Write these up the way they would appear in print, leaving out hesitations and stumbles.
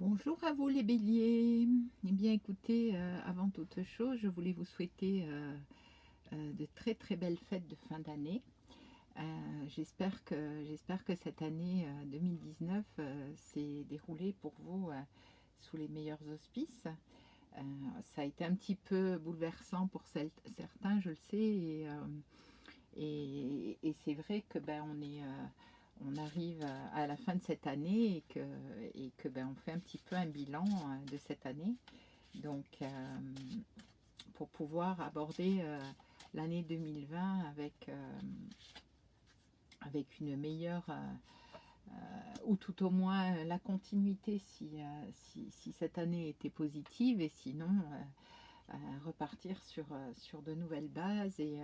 Bonjour à vous les béliers. Eh bien écoutez, avant toute chose, je voulais vous souhaiter de très très belles fêtes de fin d'année. J'espère que cette année 2019 s'est déroulée pour vous sous les meilleurs auspices. Ça a été un petit peu bouleversant pour certains, je le sais, et c'est vrai que on arrive à la fin de cette année et que on fait un petit peu un bilan de cette année. Donc, pour pouvoir aborder l'année 2020 avec une meilleure, ou tout au moins la continuité si cette année était positive, et sinon repartir sur de nouvelles bases et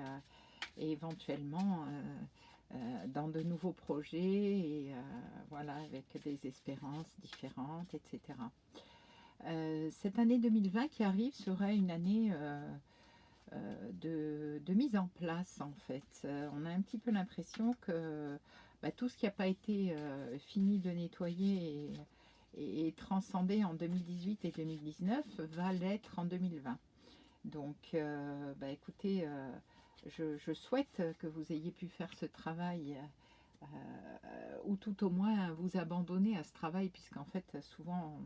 éventuellement dans de nouveaux projets et voilà, avec des espérances différentes, etc. Cette année 2020 qui arrive serait une année de mise en place en fait. On a un petit peu l'impression que tout ce qui n'a pas été fini de nettoyer et transcendé en 2018 et 2019 va l'être en 2020. Donc écoutez, je souhaite que vous ayez pu faire ce travail, ou tout au moins vous abandonner à ce travail, puisqu'en fait souvent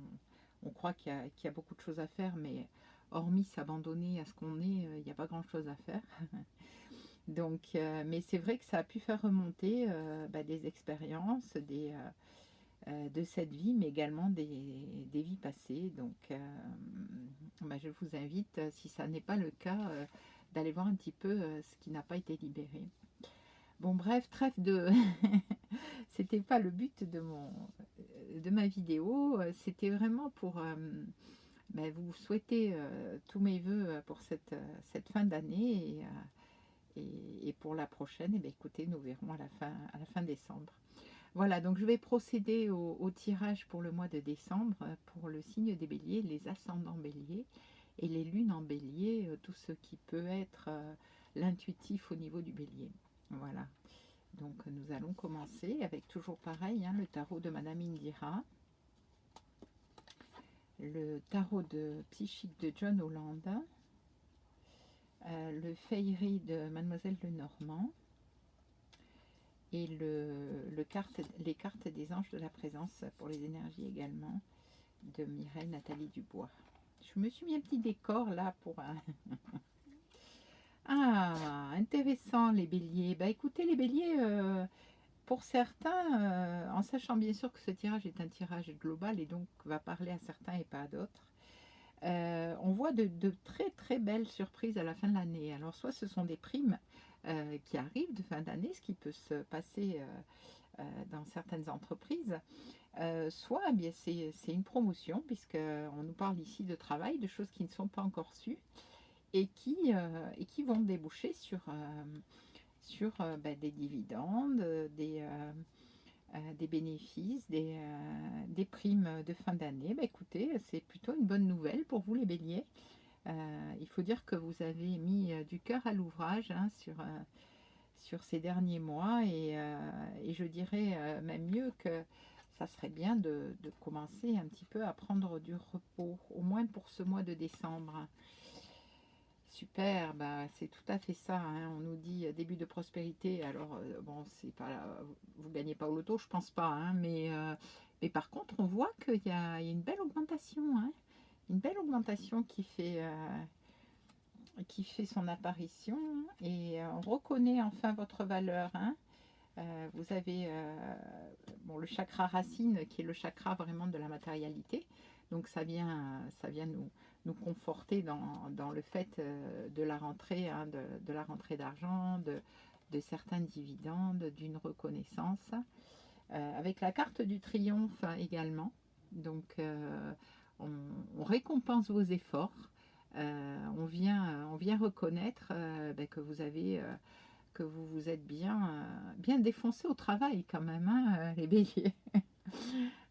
on croit qu'il y a beaucoup de choses à faire, mais hormis s'abandonner à ce qu'on est, il n'y a pas grand-chose à faire. Donc, mais c'est vrai que ça a pu faire remonter des expériences, de cette vie, mais également des vies passées. Donc, je vous invite, si ça n'est pas le cas, d'aller voir un petit peu ce qui n'a pas été libéré. Bon, bref, trêve de. C'était pas le but de ma vidéo. C'était vraiment pour vous souhaiter tous mes voeux pour cette fin d'année et pour la prochaine. Et écoutez, nous verrons à la fin décembre. Voilà, donc je vais procéder au tirage pour le mois de décembre pour le signe des béliers, les ascendants béliers et les lunes en bélier, tout ce qui peut être l'intuitif au niveau du bélier. Voilà, donc nous allons commencer avec toujours pareil, le tarot de Madame Indira, le tarot de psychique de John Holland, le féerie de Mademoiselle Lenormand, et les cartes des anges de la présence pour les énergies également de Mireille Nathalie Dubois. Je me suis mis un petit décor là pour un... Ah, intéressant les béliers. Écoutez les béliers, pour certains, en sachant bien sûr que ce tirage est un tirage global et donc va parler à certains et pas à d'autres, on voit de très très belles surprises à la fin de l'année. Alors soit ce sont des primes qui arrivent de fin d'année, ce qui peut se passer dans certaines entreprises, soit bien c'est une promotion, puisqu'on nous parle ici de travail, de choses qui ne sont pas encore sues et qui vont déboucher sur des dividendes, des bénéfices, des primes de fin d'année. Écoutez, c'est plutôt une bonne nouvelle pour vous les béliers. Il faut dire que vous avez mis du cœur à l'ouvrage sur ces derniers mois et je dirais même mieux que ça serait bien de commencer un petit peu à prendre du repos, au moins pour ce mois de décembre. Super, c'est tout à fait ça. On nous dit début de prospérité. Alors bon, c'est pas, vous gagnez pas au loto, je pense pas. Mais par contre, on voit qu'il y a une belle augmentation, une belle augmentation qui fait son apparition et on reconnaît enfin votre valeur. Vous avez le chakra racine qui est le chakra vraiment de la matérialité. Donc ça vient nous conforter dans le fait de la rentrée, de la rentrée d'argent, de certains dividendes, d'une reconnaissance. Avec la carte du triomphe également. Donc on récompense vos efforts. On vient reconnaître que vous vous êtes bien défoncé au travail quand même, les béliers.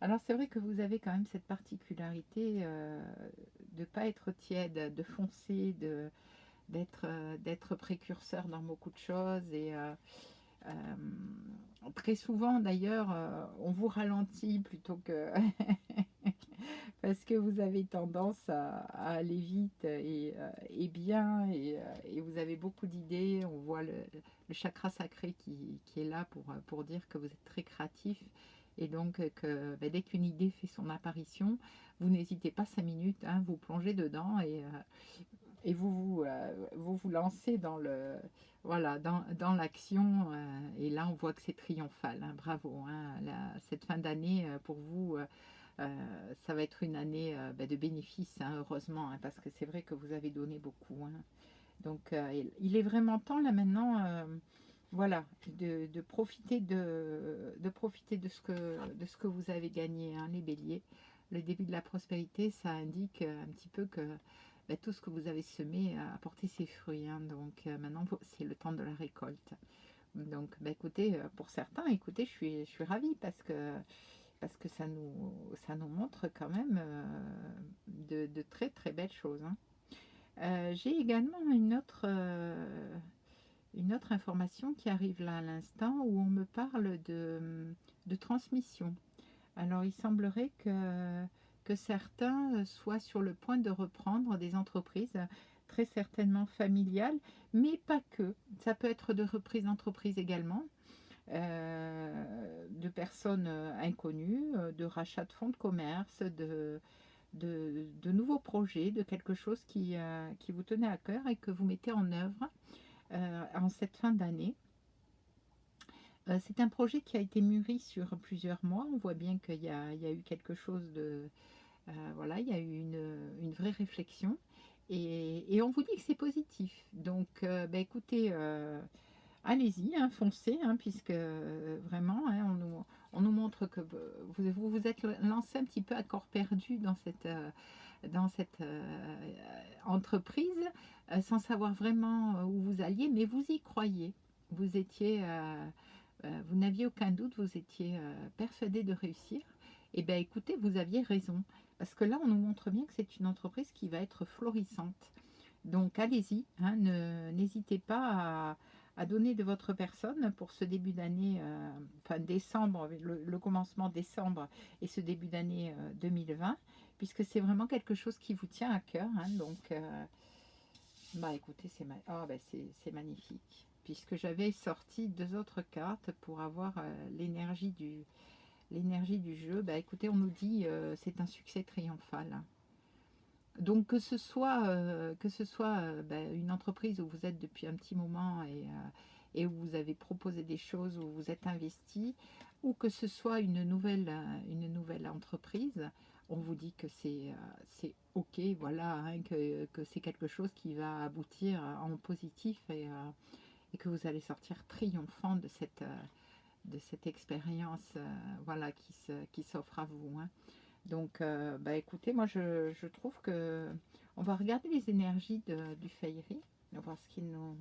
Alors c'est vrai que vous avez quand même cette particularité de ne pas être tiède, de foncer, d'être précurseur dans beaucoup de choses. Et très souvent d'ailleurs, on vous ralentit plutôt que parce que vous avez tendance à aller vite et bien, et vous avez beaucoup d'idées. On voit le chakra sacré qui est là pour dire que vous êtes très créatif, et donc que dès qu'une idée fait son apparition, vous n'hésitez pas 5 minutes, hein, vous plongez dedans et vous lancez dans voilà, dans l'action, et là on voit que c'est triomphal, hein, bravo, hein, cette fin d'année pour vous, ça va être une année de bénéfices, hein, heureusement, hein, parce que c'est vrai que vous avez donné beaucoup, hein. Donc il est vraiment temps là maintenant, voilà, de profiter de ce que vous avez gagné, hein, les béliers. Le début de la prospérité, ça indique un petit peu que tout ce que vous avez semé a porté ses fruits, hein. Donc maintenant, c'est le temps de la récolte. Donc écoutez, pour certains, écoutez, je suis ravie parce que ça nous montre quand même de très très belles choses, hein. J'ai également une autre information qui arrive là à l'instant, où on me parle de transmission. Alors, il semblerait que certains soient sur le point de reprendre des entreprises, très certainement familiales, mais pas que. Ça peut être de reprises d'entreprises également, de personnes inconnues, de rachat de fonds de commerce, de nouveaux projets, de quelque chose qui vous tenait à cœur et que vous mettez en œuvre en cette fin d'année. C'est un projet qui a été mûri sur plusieurs mois. On voit bien qu'il y a eu quelque chose de... voilà, il y a eu une vraie réflexion. Et on vous dit que c'est positif. Donc, écoutez, allez-y, hein, foncez, hein, puisque vraiment, hein, on nous montre que vous êtes lancé un petit peu à corps perdu dans cette entreprise, sans savoir vraiment où vous alliez, mais vous y croyez. Vous n'aviez aucun doute, vous étiez persuadé de réussir. Et bien écoutez, vous aviez raison, parce que là on nous montre bien que c'est une entreprise qui va être florissante. Donc allez-y, hein, n'hésitez pas à donner de votre personne pour ce début d'année, enfin décembre, le commencement décembre et ce début d'année 2020, puisque c'est vraiment quelque chose qui vous tient à cœur, hein. Donc écoutez, c'est magnifique. Puisque j'avais sorti 2 autres cartes pour avoir l'énergie du jeu. Écoutez, on nous dit c'est un succès triomphal. Donc que ce soit une entreprise où vous êtes depuis un petit moment et où vous avez proposé des choses, où vous êtes investi, ou que ce soit une nouvelle entreprise, on vous dit que c'est ok, voilà, hein, que c'est quelque chose qui va aboutir en positif, et que vous allez sortir triomphant de cette expérience, voilà, qui s'offre à vous, hein. Donc, écoutez, moi je trouve que on va regarder les énergies du Fairy, on va voir ce qu'il nous...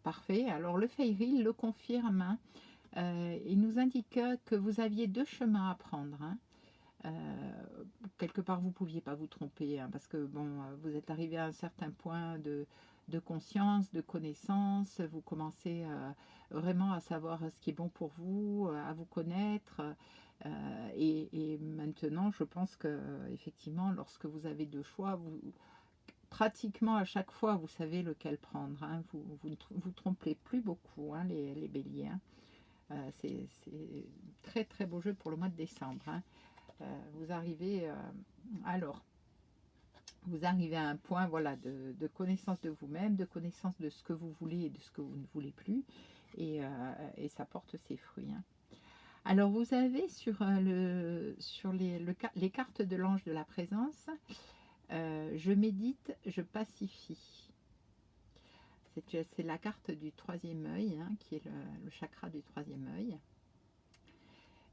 Parfait. Alors le Fairy le confirme, hein. Il nous indique que vous aviez 2 chemins à prendre, hein. Quelque part vous ne pouviez pas vous tromper, hein, parce que bon, vous êtes arrivé à un certain point de conscience, de connaissance, vous commencez vraiment à savoir ce qui est bon pour vous, à vous connaître, et maintenant je pense que effectivement, lorsque vous avez 2 choix, pratiquement à chaque fois vous savez lequel prendre, hein. Vous ne vous trompez plus beaucoup, hein, les béliers, hein. C'est très très beau jeu pour le mois de décembre, hein. Vous arrivez alors vous arrivez à un point, voilà, de connaissance de vous-même, de connaissance de ce que vous voulez et de ce que vous ne voulez plus, et ça porte ses fruits, hein. Alors vous avez sur les cartes de l'ange de la présence, je médite, je pacifie. C'est la carte du 3e œil, hein, qui est le chakra du 3e œil.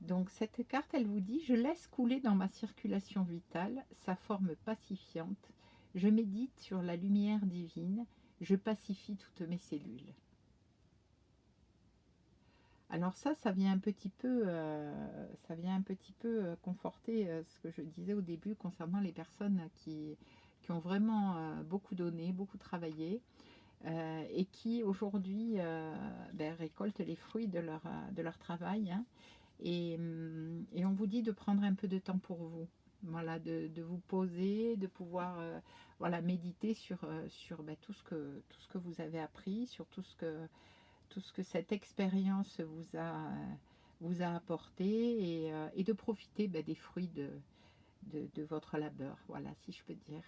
Donc cette carte, elle vous dit: je laisse couler dans ma circulation vitale sa forme pacifiante, je médite sur la lumière divine, je pacifie toutes mes cellules. Alors ça vient un petit peu, conforter ce que je disais au début concernant les personnes qui ont vraiment beaucoup donné, beaucoup travaillé, et qui aujourd'hui récoltent les fruits de leur travail, hein. Et on vous dit de prendre un peu de temps pour vous. Voilà, de vous poser, de pouvoir voilà, méditer sur tout ce que vous avez appris, sur tout ce que cette expérience vous a apporté et de profiter des fruits de votre labeur, voilà, si je peux dire.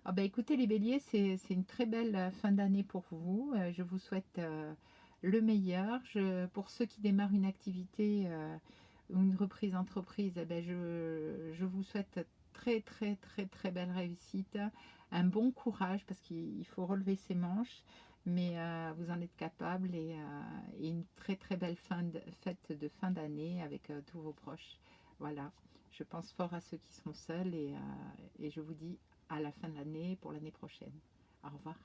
Ah bah écoutez les béliers, c'est une très belle fin d'année pour vous. Je vous souhaite le meilleur. Pour ceux qui démarrent une activité ou une reprise d'entreprise, je vous souhaite très très très très belle réussite, un bon courage parce qu'il faut relever ses manches, mais vous en êtes capable et une très très belle fête de fin d'année avec tous vos proches. Voilà, je pense fort à ceux qui sont seuls et je vous dis à la fin de l'année pour l'année prochaine. Au revoir.